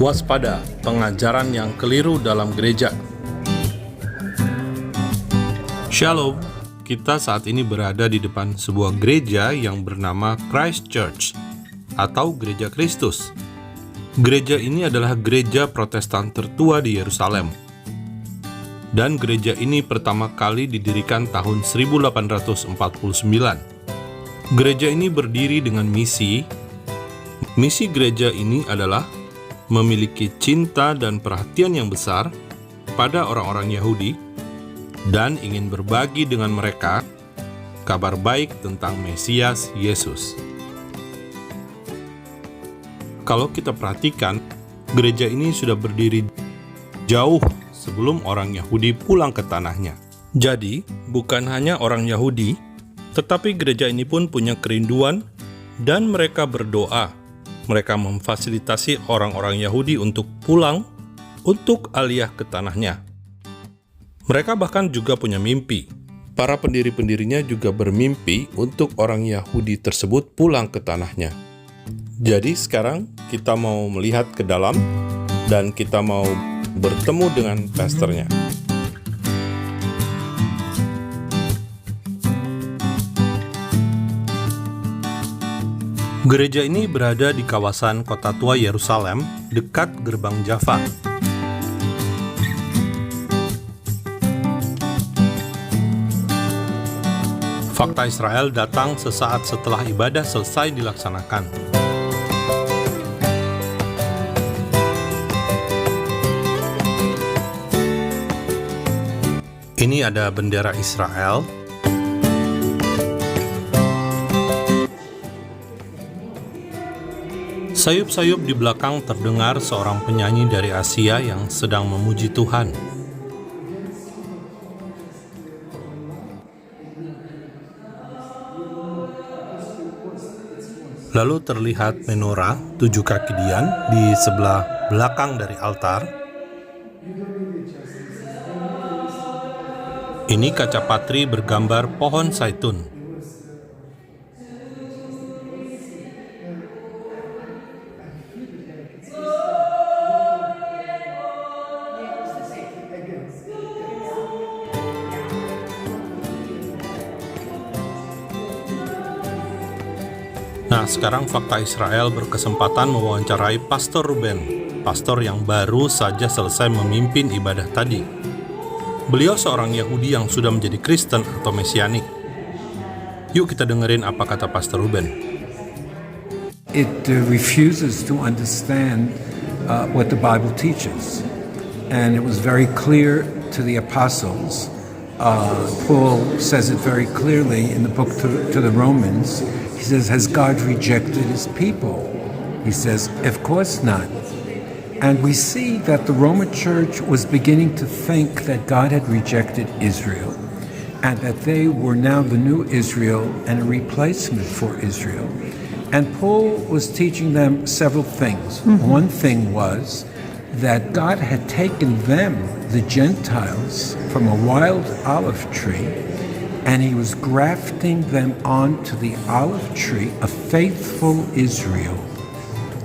Waspada, pengajaran yang keliru dalam gereja. Shalom, kita saat ini berada di depan sebuah gereja yang bernama Christ Church atau Gereja Kristus. Gereja ini adalah gereja Protestan tertua di Yerusalem. Dan gereja ini pertama kali didirikan tahun 1849. Gereja ini berdiri dengan misi. Misi gereja ini adalah memiliki cinta dan perhatian yang besar pada orang-orang Yahudi dan ingin berbagi dengan mereka kabar baik tentang Mesias Yesus. Kalau kita perhatikan, gereja ini sudah berdiri jauh sebelum orang Yahudi pulang ke tanahnya. Jadi, bukan hanya orang Yahudi, tetapi gereja ini pun punya kerinduan dan mereka berdoa. Mereka memfasilitasi orang-orang Yahudi untuk pulang, untuk aliyah ke tanahnya. Mereka bahkan juga punya mimpi. Para pendiri-pendirinya juga bermimpi untuk orang Yahudi tersebut pulang ke tanahnya. Jadi sekarang kita mau melihat ke dalam dan kita mau bertemu dengan pastornya. Gereja ini berada di kawasan kota tua Yerusalem, dekat gerbang Jaffa. Fakta Israel datang sesaat setelah ibadah selesai dilaksanakan. Ini ada bendera Israel. Sayup-sayup di belakang terdengar seorang penyanyi dari Asia yang sedang memuji Tuhan. Lalu terlihat menorah 7 kaki dian di sebelah belakang dari altar. Ini kaca patri bergambar pohon zaitun. Nah, sekarang Fakta Israel berkesempatan mewawancarai Pastor Ruben, pastor yang baru saja selesai memimpin ibadah tadi. Beliau seorang Yahudi yang sudah menjadi Kristen atau Mesianik. Yuk kita dengerin apa kata Pastor Ruben. It refuses to understand what the Bible teaches. And it was very clear to the apostles. Paul says it very clearly in the book to the Romans. He says, has God rejected his people? He says, of course not. And we see that the Roman Church was beginning to think that God had rejected Israel and that they were now the new Israel and a replacement for Israel. And Paul was teaching them several things. One thing was that God had taken them, the Gentiles, from a wild olive tree, and he was grafting them onto the olive tree of faithful Israel.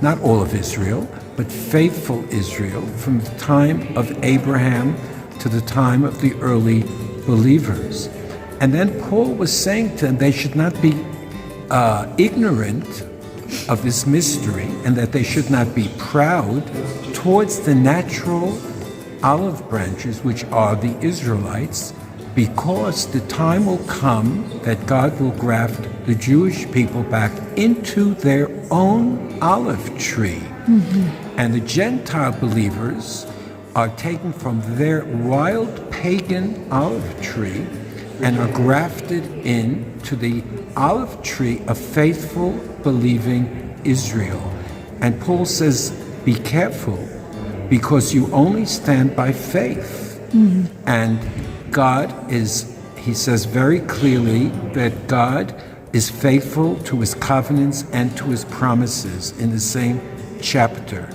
Not all of Israel, but faithful Israel from the time of Abraham to the time of the early believers. And then Paul was saying to them they should not be ignorant of this mystery and that they should not be proud towards the natural olive branches, which are the Israelites, because the time will come that God will graft the Jewish people back into their own olive tree. And the Gentile believers are taken from their wild pagan olive tree and are grafted into the olive tree of faithful, believing Israel. And Paul says, be careful, because you only stand by faith. And God is, he says very clearly that God is faithful to his covenants and to his promises in the same chapter.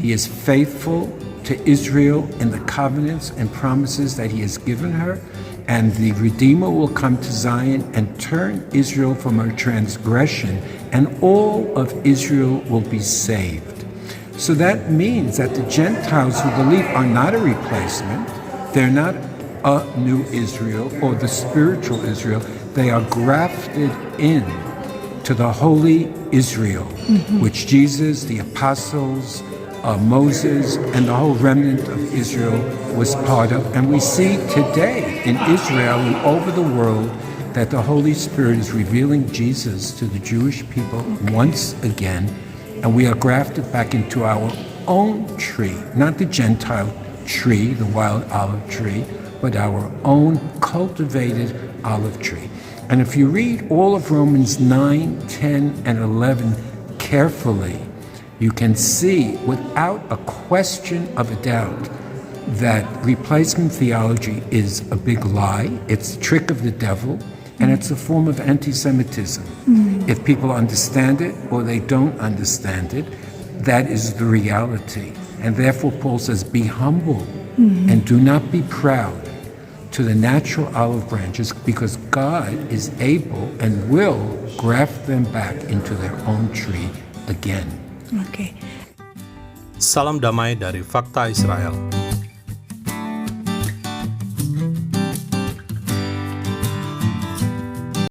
He is faithful to Israel in the covenants and promises that he has given her, and the Redeemer will come to Zion and turn Israel from her transgression, and all of Israel will be saved. So that means that the Gentiles who believe are not a replacement. They're not a new Israel or the spiritual Israel. They are grafted in to the holy Israel, which Jesus, the apostles, Moses, and the whole remnant of Israel was part of. And we see today in Israel and over the world that the Holy Spirit is revealing Jesus to the Jewish people once again, and we are grafted back into our own tree, not the Gentile tree, the wild olive tree, but our own cultivated olive tree. And if you read all of Romans 9, 10, and 11 carefully, you can see without a question of a doubt that replacement theology is a big lie. It's a trick of the devil, and it's a form of anti-Semitism. If people understand it or they don't understand it, that is the reality. And therefore Paul says, be humble and do not be proud to the natural olive branches, because God is able and will graft them back into their own tree again. Oke. Salam damai dari Fakta Israel.